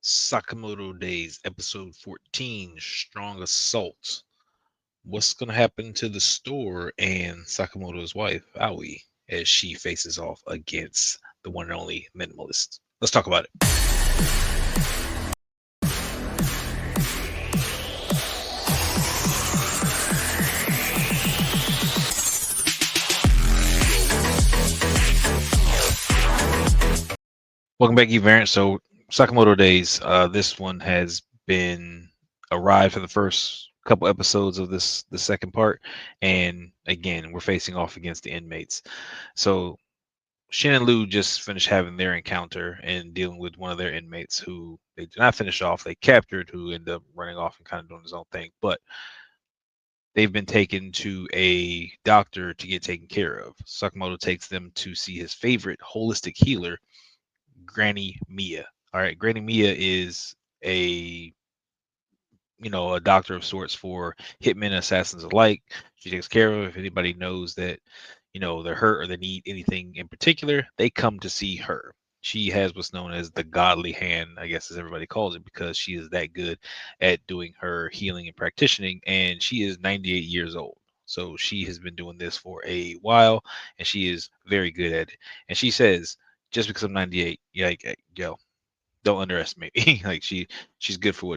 Sakamoto Days, episode 14, Strong Assault. What's going to happen to the store and Sakamoto's wife, Aoi, as she faces off against the one and only Minimalist? Let's talk about it. Welcome back, Event. So, Sakamoto Days, this one has been arrived for the first couple episodes of the second part. And again, we're facing off against the inmates. So, Shin and Lu just finished having their encounter and dealing with one of their inmates who they did not finish off. They captured, who ended up running off and kind of doing his own thing. But they've been taken to a doctor to get taken care of. Sakamoto takes them to see his favorite holistic healer, Granny Mia. All right, Granny Mia is a a doctor of sorts for hitmen and assassins alike. She takes care of if anybody knows that, they're hurt or they need anything in particular, they come to see her. She has what's known as the godly hand, I guess as everybody calls it, because she is that good at doing her healing and practicing, and she is 98 years old. So she has been doing this for a while, and she is very good at it. And she says, just because I'm 98, yeah, like, yo, don't underestimate me. Like she's good for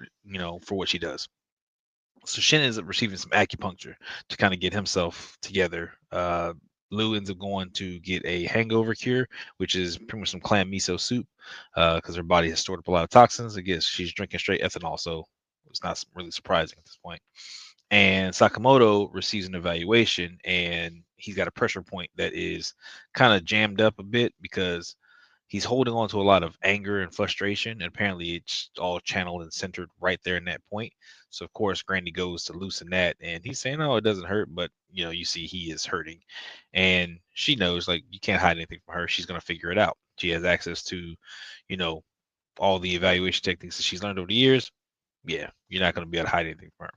what she does. So Shin ends up receiving some acupuncture to kind of get himself together. Lou ends up going to get a hangover cure, which is pretty much some clam miso soup, because her body has stored up a lot of toxins. I guess she's drinking straight ethanol, so it's not really surprising at this point. And Sakamoto receives an evaluation, and he's got a pressure point that is kind of jammed up a bit because he's holding on to a lot of anger and frustration, and apparently it's all channeled and centered right there in that point. So of course, Granny goes to loosen that, and he's saying, "Oh, it doesn't hurt," but you see he is hurting, and she knows like you can't hide anything from her. She's gonna figure it out. She has access to, you know, all the evaluation techniques that she's learned over the years. Yeah, you're not gonna be able to hide anything from her.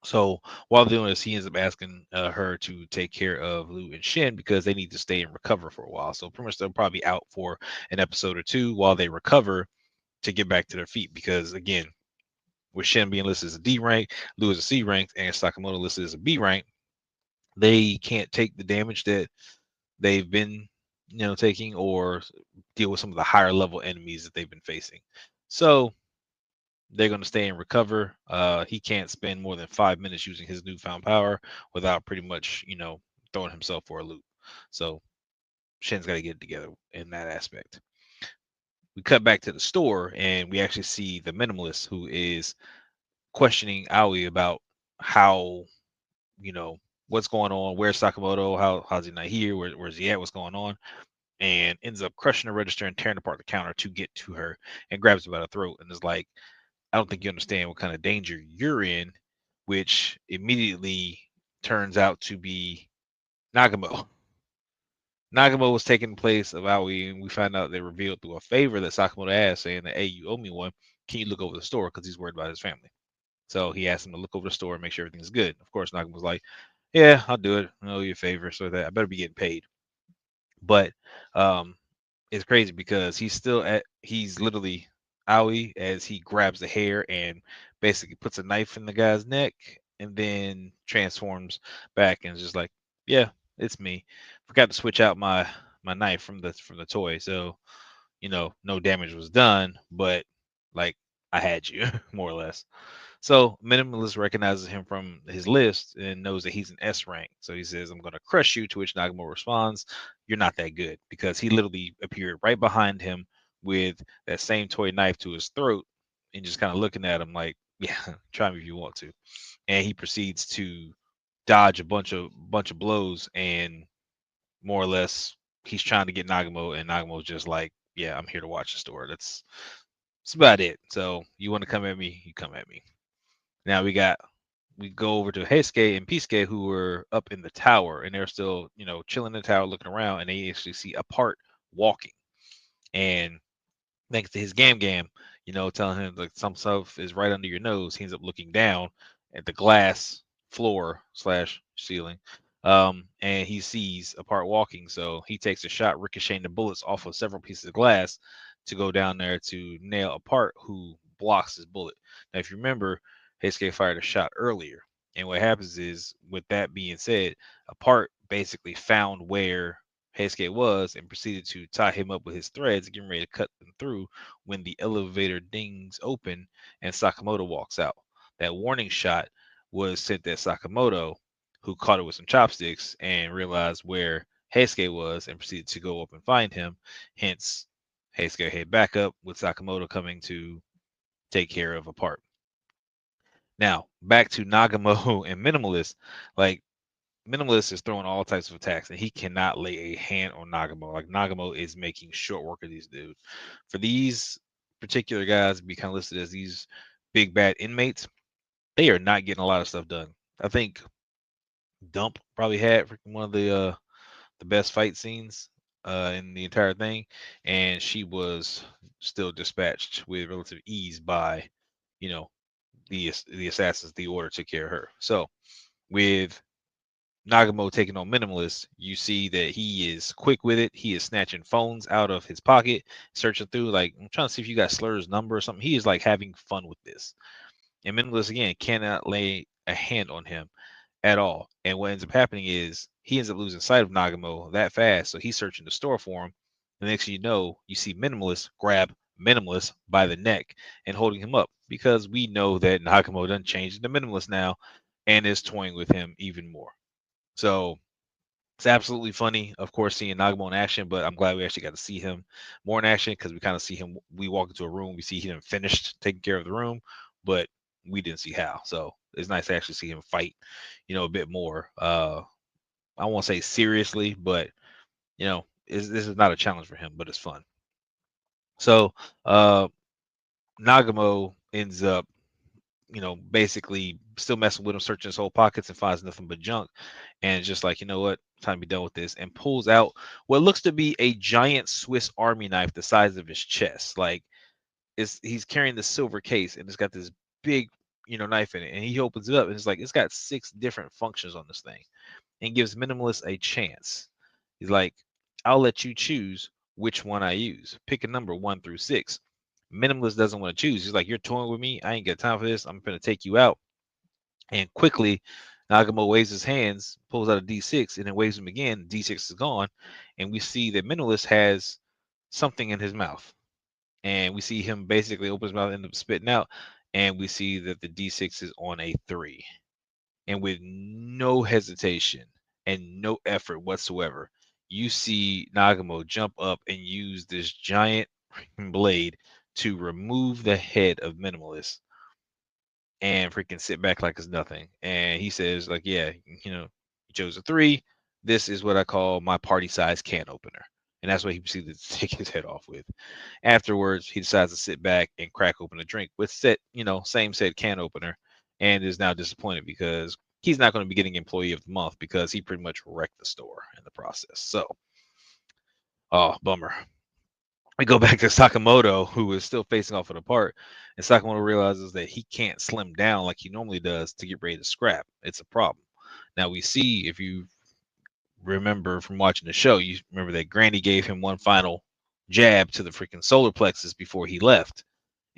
So while doing this, he ends up asking her to take care of Lu and Shin because they need to stay and recover for a while. So pretty much they'll probably be out for an episode or two while they recover to get back to their feet. Because again, with Shin being listed as a D rank, Lu is a C rank, and Sakamoto listed as a B rank, they can't take the damage that they've been, taking or deal with some of the higher level enemies that they've been facing. So they're going to stay and recover. He can't spend more than 5 minutes using his newfound power without pretty much, throwing himself for a loop. So Shin's got to get it together in that aspect. We cut back to the store and we actually see the minimalist who is questioning Aoi about how, you know, what's going on, where's Sakamoto, how's he not here, where's he at, what's going on, and ends up crushing the register and tearing apart the counter to get to her and grabs her by the throat and is like, I don't think you understand what kind of danger you're in, which immediately turns out to be Nagamo. Nagamo was taking the place of Aoi, and we find out they revealed through a favor that Sakamoto asked, saying that, hey, you owe me one. Can you look over the store? Because he's worried about his family. So he asked him to look over the store and make sure everything's good. Of course, Nagamo was like, yeah, I'll do it. I owe you a favor. So that I better be getting paid. But um, it's crazy because he's literally Aoi as he grabs the hair and basically puts a knife in the guy's neck and then transforms back and is just like, yeah, it's me. Forgot to switch out my knife from the toy. So, no damage was done, but like I had you, more or less. So Minimalist recognizes him from his list and knows that he's an S rank. So he says, I'm going to crush you, to which Nagamo responds, you're not that good, because he literally appeared right behind him with that same toy knife to his throat and just kind of looking at him like, yeah, try me if you want to. And he proceeds to dodge a bunch of blows, and more or less he's trying to get Nagamo, and Nagamo's just like, yeah, I'm here to watch the store. That's about it. So you want to come at me, you come at me. Now we go over to Heisuke and Pisuke, who were up in the tower, and they're still, chilling in the tower looking around, and they actually see a part walking. And thanks to his gam, telling him like some stuff is right under your nose, he ends up looking down at the glass floor slash ceiling. And he sees a part walking, so he takes a shot, ricocheting the bullets off of several pieces of glass to go down there to nail Apart, who blocks his bullet. Now, if you remember, Heisuke fired a shot earlier, and what happens is, with that being said, Apart basically found where Heisuke was and proceeded to tie him up with his threads, getting ready to cut them through when the elevator dings open and Sakamoto walks out. That warning shot was sent at Sakamoto, who caught it with some chopsticks and realized where Heisuke was and proceeded to go up and find him. Hence, Heisuke head back up with Sakamoto coming to take care of Apart. Now, back to Nagamo and Minimalist. Like, Minimalist is throwing all types of attacks, and he cannot lay a hand on Nagamo. Like, Nagamo is making short work of these dudes. For these particular guys to be kind of listed as these big bad inmates, they are not getting a lot of stuff done. I think Dump probably had one of the best fight scenes in the entire thing, and she was still dispatched with relative ease by, you know, the assassins. The order took care of her. So with Nagamo taking on Minimalist, you see that he is quick with it. He is snatching phones out of his pocket, searching through. Like, I'm trying to see if you got Slur's number or something. He is like having fun with this. And Minimalist again cannot lay a hand on him at all. And what ends up happening is he ends up losing sight of Nagamo that fast. So he's searching the store for him. The next thing you know, you see Minimalist grab Minimalist by the neck and holding him up, because we know that Nagamo done changed into Minimalist now and is toying with him even more. So it's absolutely funny, of course, seeing Nagamo in action, but I'm glad we actually got to see him more in action, because we kind of see him. We walk into a room, we see him finished taking care of the room, but we didn't see how. So it's nice to actually see him fight, a bit more. I won't say seriously, but this is not a challenge for him, but it's fun. So uh, Nagamo ends up, basically still messing with him, searching his whole pockets and finds nothing but junk. And just like, you know what, time to be done with this, and pulls out what looks to be a giant Swiss Army knife the size of his chest. Like, he's carrying the silver case and it's got this big, knife in it. And he opens it up and it's like, it's got 6 different functions on this thing, and gives Minimalist a chance. He's like, I'll let you choose which one I use. Pick a number 1 through 6. Minimalist doesn't want to choose. He's like, you're toying with me. I ain't got time for this. I'm going to take you out. And quickly, Nagamo waves his hands, pulls out a D6, and then waves him again. D6 is gone. And we see that Minimalist has something in his mouth. And we see him basically open his mouth and end up spitting out. And we see that the D6 is on a 3. And with no hesitation and no effort whatsoever, you see Nagamo jump up and use this giant blade to remove the head of Minimalist and freaking sit back like it's nothing. And he says, like, yeah, you chose a 3. This is what I call my party size can opener. And that's what he proceeded to take his head off with. Afterwards, he decides to sit back and crack open a drink with same said can opener, and is now disappointed because he's not going to be getting employee of the month because he pretty much wrecked the store in the process. So, oh, bummer. We go back to Sakamoto, who is still facing off with a part, and Sakamoto realizes that he can't slim down like he normally does to get ready to scrap. It's a problem. Now we see, if you remember from watching the show, you remember that Granny gave him one final jab to the freaking solar plexus before he left.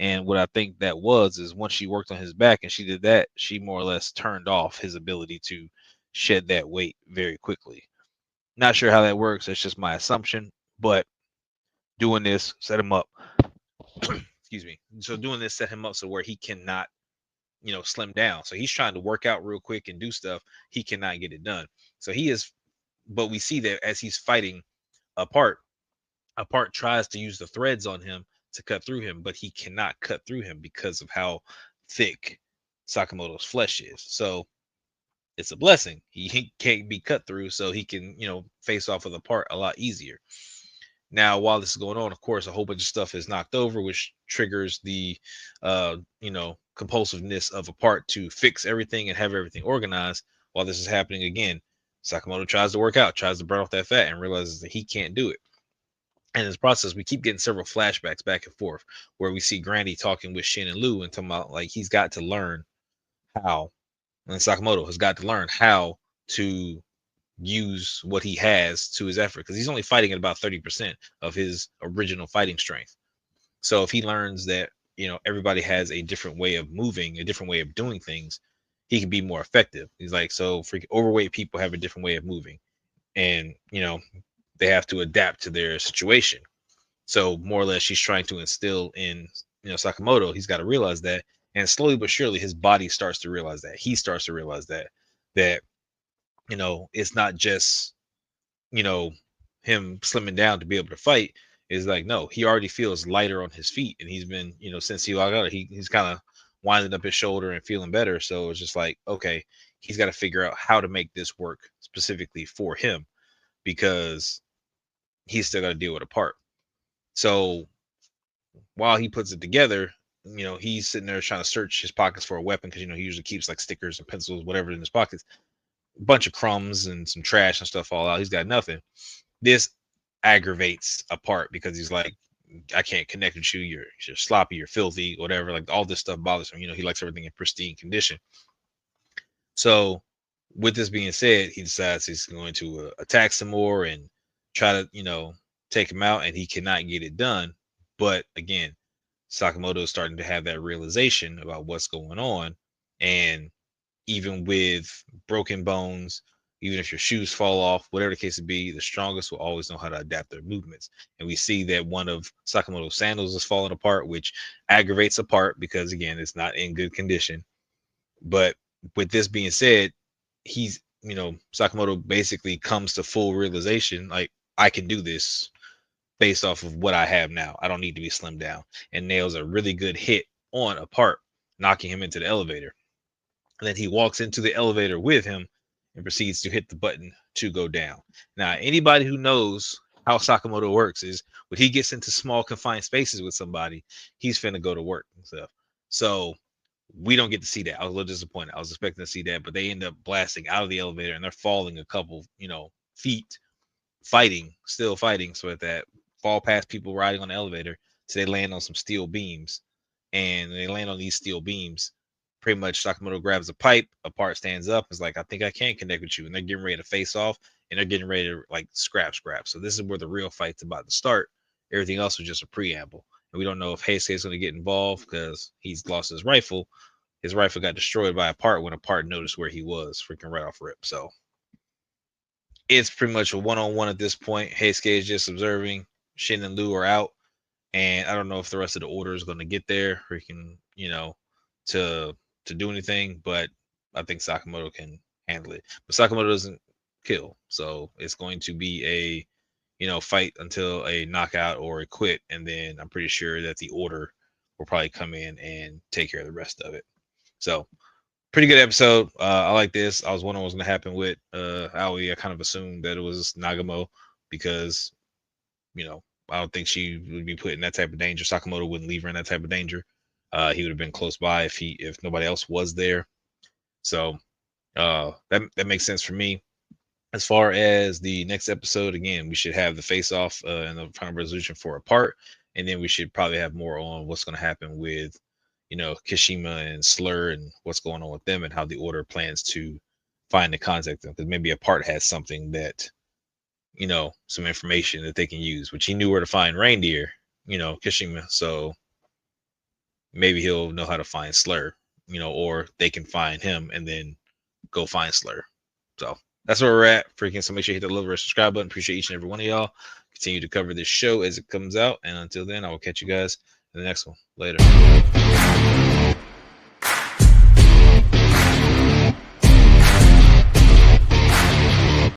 And what I think that was is, once she worked on his back and she did that, she more or less turned off his ability to shed that weight very quickly. Not sure how that works. That's just my assumption. But doing this set him up. Excuse me. So doing this set him up so where he cannot, slim down. So he's trying to work out real quick and do stuff. He cannot get it done. So he is, but we see that as he's fighting Apart, Apart tries to use the threads on him to cut through him, but he cannot cut through him because of how thick Sakamoto's flesh is. So it's a blessing. He can't be cut through, so he can, face off with Apart a lot easier. Now, while this is going on, of course, a whole bunch of stuff is knocked over, which triggers the, compulsiveness of Apart to fix everything and have everything organized. While this is happening again, Sakamoto tries to work out, tries to burn off that fat, and realizes that he can't do it. And in this process, we keep getting several flashbacks back and forth where we see Granny talking with Shin and Lu and talking about, like, he's got to learn how, and Sakamoto has got to learn how to use what he has to his effort, because he's only fighting at about 30% of his original fighting strength. So if he learns that, everybody has a different way of moving, a different way of doing things, he can be more effective. He's like, so freaking overweight people have a different way of moving, and they have to adapt to their situation. So more or less, she's trying to instill in Sakamoto. He's got to realize that, and slowly but surely, his body starts to realize that. He starts to realize that it's not just you know him slimming down to be able to fight. Is like, no, he already feels lighter on his feet, and he's been since he logged out, he's kind of winding up his shoulder and feeling better. So it's just like, okay, he's got to figure out how to make this work specifically for him, because he's still got to deal with a part. So while he puts it together, he's sitting there trying to search his pockets for a weapon, because he usually keeps like stickers and pencils, whatever, in his pockets. A bunch of crumbs and some trash and stuff all out. He's got nothing. This aggravates a part, because he's like, I can't connect with you. You're sloppy. You're filthy. Whatever. Like, all this stuff bothers him. He likes everything in pristine condition. So, with this being said, he decides he's going to attack some more and try to, take him out, and he cannot get it done. But again, Sakamoto is starting to have that realization about what's going on. And even with broken bones, even if your shoes fall off, whatever the case would be, the strongest will always know how to adapt their movements. And we see that one of Sakamoto's sandals is falling apart, which aggravates a part, because again, it's not in good condition. But with this being said, he's, Sakamoto basically comes to full realization, like, I can do this based off of what I have now. I don't need to be slimmed down, and nails a really good hit on a part, knocking him into the elevator. And then he walks into the elevator with him and proceeds to hit the button to go down. Now, anybody who knows how Sakamoto works is, when he gets into small confined spaces with somebody, he's finna go to work and stuff. So we don't get to see that. I was a little disappointed. I was expecting to see that, but they end up blasting out of the elevator, and they're falling a couple, feet, still fighting. So at that, fall past people riding on the elevator, so they land on some steel beams. And they land on these steel beams. Pretty much Sakamoto grabs a pipe, a part stands up, is like, I think I can connect with you. And they're getting ready to face off, and they're getting ready to like scrap. So this is where the real fight's about to start. Everything else was just a preamble. And we don't know if Heisuke is going to get involved, because he's lost his rifle. His rifle got destroyed by a part when a part noticed where he was, freaking right off rip. So it's pretty much a one-on-one at this point. Heisuke is just observing. Shin and Liu are out, and I don't know if the rest of the order is going to get there, or can, to do anything. But I think Sakamoto can handle it. But Sakamoto doesn't kill, so it's going to be a, fight until a knockout or a quit, and then I'm pretty sure that the order will probably come in and take care of the rest of it. So pretty good episode. I like this. I was wondering what was going to happen with Aoi. I kind of assumed that it was Nagamo, because I don't think she would be put in that type of danger. Sakamoto wouldn't leave her in that type of danger. He would have been close by if nobody else was there. So that makes sense for me. As far as the next episode, again, we should have the face off and the final resolution for a part, and then we should probably have more on what's going to happen with Kishima and Slur, and what's going on with them, and how the order plans to find and contact them, because maybe a part has something that some information that they can use, which he knew where to find reindeer, Kishima. So maybe he'll know how to find Slur, or they can find him and then go find Slur. So that's where we're at. Freaking, so make sure you hit the little red subscribe button. Appreciate each and every one of y'all. Continue to cover this show as it comes out. And until then, I will catch you guys in the next one. Later.